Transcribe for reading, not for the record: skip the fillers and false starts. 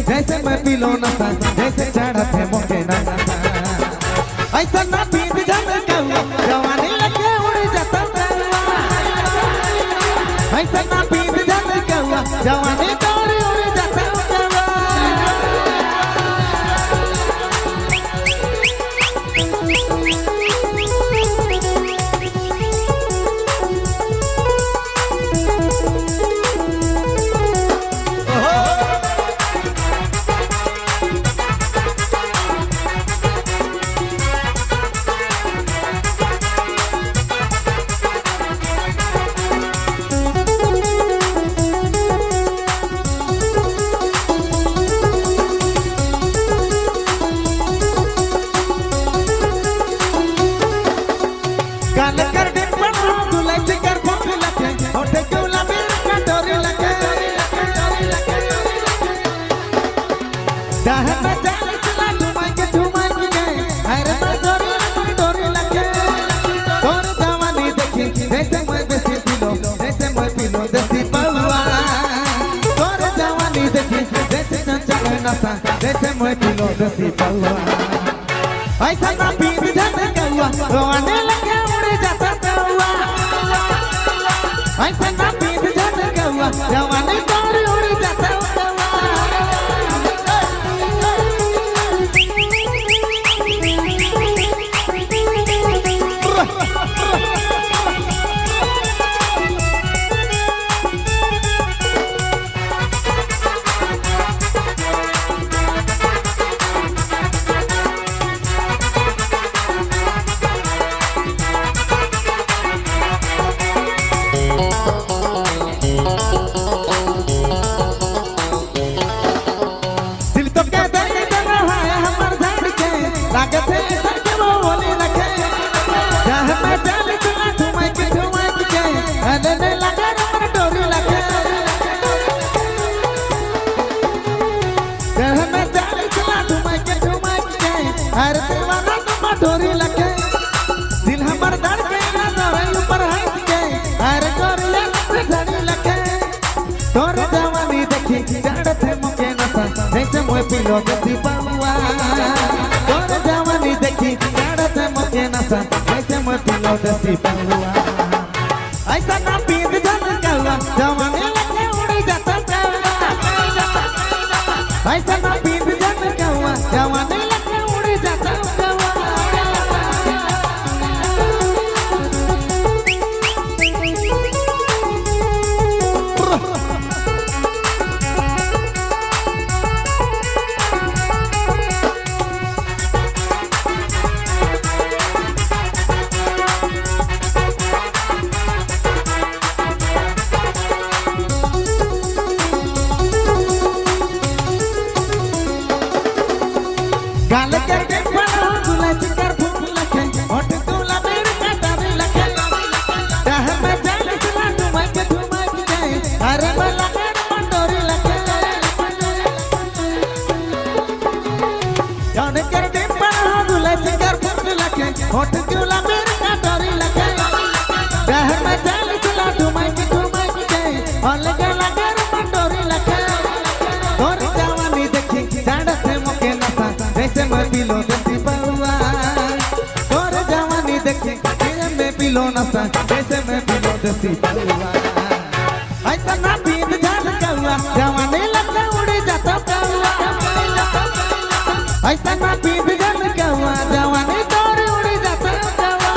जैसे मैं पीलो नशा जैसे चढ़ा थे मोके नशा ऐसा ना पीत जाता कौआ जवानी लगे उड़ जाता ऐसा ना पीत जाता कौआ जवानी दौड़ उड़ जाता गाल कर दे पड़ो दुलाई से कर भूख लगे होठे क्यों मेरे का डोरी लगे दाह में जाल चला घुमाई के गए अरे मैं डोरी लगे तोर जवानी देखी जैसे मैं देसी पीलो जैसे मैं पीलो देसी पौआ तोर जवानी देखी जैसे चंचल नशा जैसे मैं पीलो देसी पौआ ऐसा ना पीत जाता कौआ रोने लगे जाता कौआ ऐसा ना पीत जाता कौआ जवानी दौड़ उड़ जाता लागत है सच वो बोले लगे जहाँ मैं चल चला घुमाई के अरे लगा नंबर डोरी लगे जहाँ मैं चल चला घुमाई के अरे दीवाना नंबर डोरी लगे दिल हमर धड़के ना दौड़े ऊपर हंस के अरे गोरिया धड़ी लगे तोर जवानी देखी चढ़त है मुके नशा जैसे मैं पीलो देसी पौआ देखी चढ़त मुके नशा ऐसे मैं पीलो देसी पौआ ऐसा ना पीत जाता कौआ जवानी लगे उड़ जाता ऐसा ना पीत जाता कौआ जवानी लगे उड़ जाता गाल कर दे पड़ो दुलाई से कर भूख लगे होठ तोला मेरे का डोरी लगे दाह में जाल चला घुमाई के गए अरे मैं लगे डोरी लगे गाल कर दे पड़ो दुलाई से कर भूख लगे होठ तोला मेरे का डोरी लगे दाह में जाल चला घुमाई के गए और लगे डोरी लगे और जवानी देखी चढ़त है मुके नशा जैसे मैं पीलो देसी पौआ तोर जवानी देखी मैं पीलो नशा जैसे मैं पीलो देसी पौआ ऐसा ना पीत जाता कौआ जवानी लगे उड़ जाता कौआ ऐसा ना पीत जाता कौआ जवानी दौड़ उड़ जाता कौआ